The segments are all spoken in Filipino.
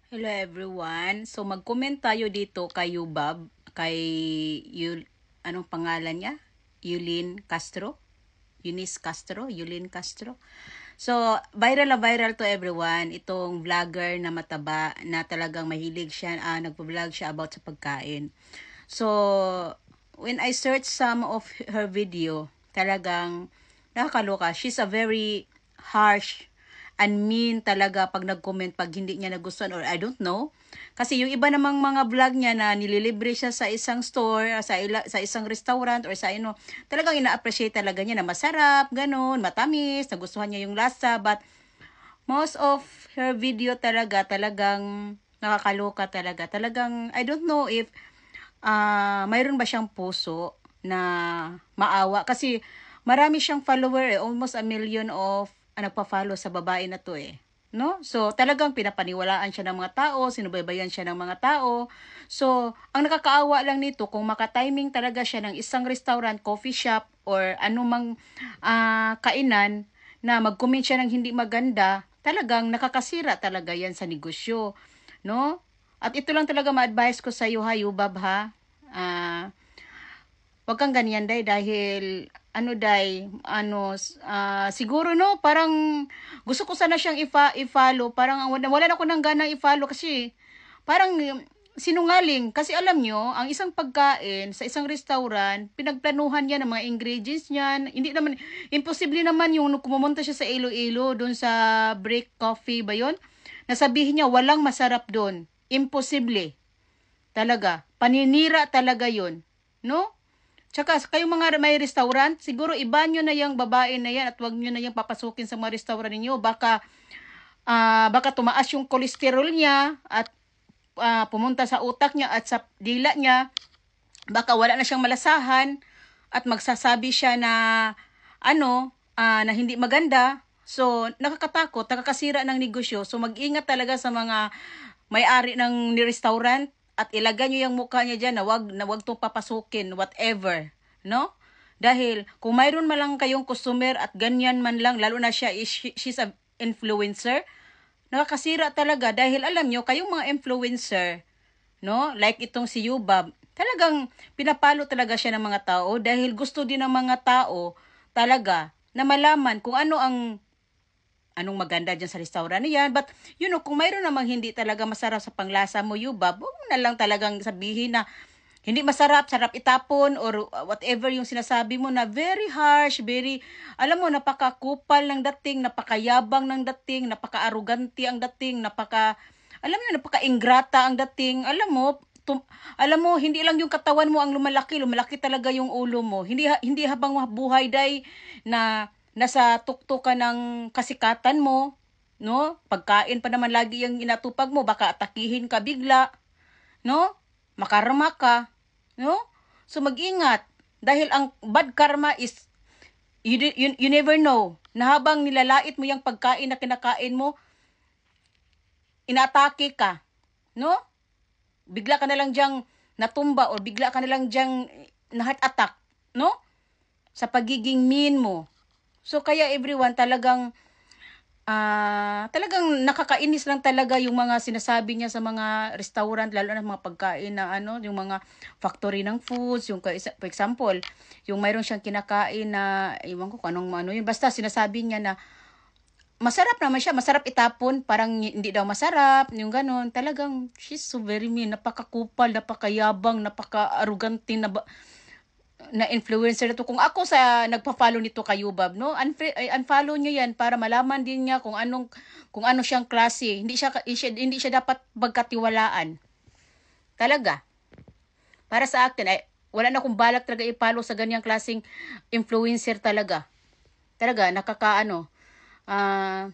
Hello everyone. So mag-comment tayo dito kay Yubab, kay anong pangalan niya? Yulin Castro? Eunice Castro? Yulin Castro? So, viral na viral to everyone. Itong vlogger na mataba na talagang mahilig siya, nagpo-vlog siya about sa pagkain. So, when I search some of her video, talagang nakakaloka. She's a very harsh and mean talaga pag nag-comment pag hindi niya nagustuhan or I don't know. Kasi yung iba namang mga vlog niya na nililibre siya sa isang store, sa isang restaurant or sa talagang ina-appreciate talaga niya na masarap, ganun, matamis, nagustuhan niya yung lasa, but most of her video talagang nakakaloka talaga. Talagang I don't know if mayroon ba siyang puso na maawa kasi marami siyang follower almost 1 million of nagpa-follow sa babae na to no? So talagang pinapaniwalaan siya ng mga tao, sinubaybayan siya ng mga tao. So ang nakakaawa lang nito kung maka-timing talaga siya ng isang restaurant, coffee shop or anumang kainan na mag-comment siya ng hindi maganda, talagang nakakasira talaga yan sa negosyo, no? At ito lang talaga ma-advise ko sa iyo ha, Yubab ha. Ah, wag kang ganyan dahil siguro no, parang gusto ko sana siyang i-follow, parang wala na ako ng gana i-follow kasi parang sinungaling kasi alam nyo, ang isang pagkain sa isang restaurant, pinagplanuhan niya ng mga ingredients niyan. Hindi naman imposible naman yung kumumunta siya sa Iloilo doon sa Break Coffee ba 'yon? Nasabihin niya walang masarap doon. Imposible. Talaga. Paninira talaga 'yon. No? Tsaka kayong mga may restaurant, siguro ibanyo na yung babae na yan at wag nyo na yung papasukin sa mga restaurant ninyo. Baka tumaas yung kolesterol niya at pumunta sa utak niya at sa dila niya. Baka wala na siyang malasahan at magsasabi siya na na hindi maganda. So, nakakatakot, nakakasira ng negosyo. So, mag-ingat talaga sa mga may-ari ng restaurant at ilagay niyo yung mukha niya diyan na wag tong papasukin, whatever, no? Dahil kung mayroon man lang kayong customer at ganyan man lang, lalo na she's a influencer, nakakasira talaga dahil alam nyo, kayong mga influencer, no? Like itong si Yubab, talagang pinapalo talaga siya ng mga tao dahil gusto din ng mga tao talaga na malaman kung anong maganda dyan sa restaurant niyan. But, kung mayroon namang hindi talaga masarap sa panglasa mo, Yubab, huwag mo na lang talagang sabihin na hindi masarap, sarap itapon, or whatever yung sinasabi mo na very harsh, alam mo, napakakupal ng dating, napakayabang ng dating, napaka-arugante ang dating, alam mo, napaka-ingrata ang dating, alam mo, hindi lang yung katawan mo ang lumalaki talaga yung ulo mo. Hindi habang buhay day na nasa tuktok ka ng kasikatan mo, no? Pagkain pa naman lagi yung inatupag mo, baka atakihin ka bigla, no? Makarma ka, no? So mag-ingat dahil ang bad karma is you never know na habang nilalait mo yung pagkain na kinakain mo, inaatake ka, no? Bigla ka na lang diyang natumba o bigla ka na lang diyang na heart attack, no? Sa pagiging mean mo. So kaya everyone talagang nakakainis lang talaga yung mga sinasabi niya sa mga restaurant, lalo na mga pagkain na yung mga factory ng foods, for example, yung mayroon siyang kinakain na, iwan ko kung anong yun, basta sinasabi niya na masarap naman siya, masarap itapon, parang hindi daw masarap, yung ganun. Talagang, she's so very mean, napakakupal, napakayabang, napaka-arugante na influencer na to. Kung ako sa nagpa-follow nito kay Yubab, no? Unfollow niyo yan para malaman din niya kung ano siyang klase. Hindi siya dapat pagkatiwalaan. Talaga. Para sa akin, wala na akong balak talaga i-follow sa ganyang klaseng influencer talaga. Talaga,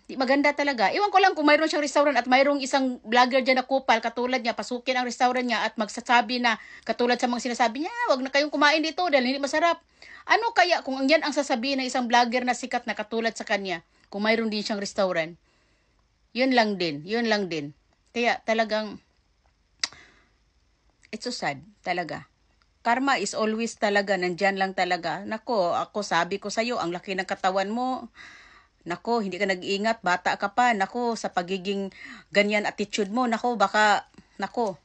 di maganda talaga. Iwan ko lang kung mayroon siyang restaurant at mayroong isang vlogger dyan na kupal, katulad niya, pasukin ang restaurant niya at magsasabi na, katulad sa mga sinasabi niya, wag na kayong kumain dito dahil hindi masarap. Ano kaya kung yan ang sasabihin ng isang vlogger na sikat na katulad sa kanya, kung mayroon din siyang restaurant? Yun lang din. Kaya talagang, it's so sad, talaga. Karma is always talaga, nandyan lang talaga. Nako, ako sabi ko sa'yo, ang laki ng katawan mo, Nako, hindi ka nag-iingat, bata ka pa. Nako, sa pagiging ganyan attitude mo, nako, baka, nako,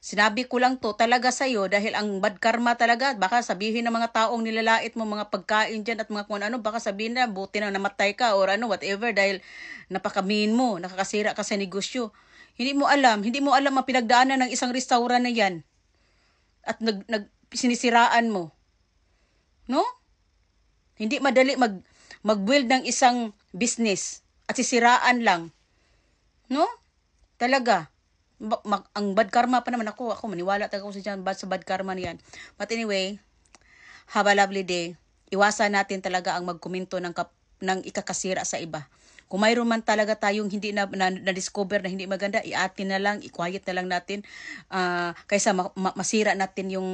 sinabi ko lang to talaga sa'yo dahil ang bad karma talaga, baka sabihin ng mga taong nilalait mo, mga pagkain dyan at mga kung ano, baka sabihin na buti na namatay ka or ano, whatever, dahil napakamin mo, nakakasira ka sa negosyo. Hindi mo alam ang pinagdaanan ng isang restaurant na yan at sinisiraan mo. No? Hindi madali mag-build ng isang business at sisiraan lang. No? Talaga. Ang bad karma pa naman ako maniwala talaga ako sa bad karma niyan. But anyway, have a lovely day. Iwasan natin talaga ang magkomento ng ikakasira sa iba. Kung mayroon man talaga tayong hindi na-discover na hindi maganda, i-atin na lang, i-quiet na lang natin kaysa masira natin yung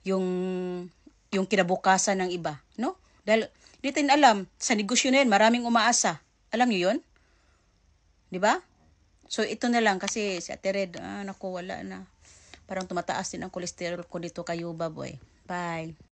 yung kinabukasan ng iba, no? Dahil di natin alam, sa negosyo na yan, maraming umaasa. Alam niyo 'yon? 'Di ba? So ito na lang kasi si Ate Red, naku, wala na. Parang tumataas din ang cholesterol ko dito kayo, baboy. Bye.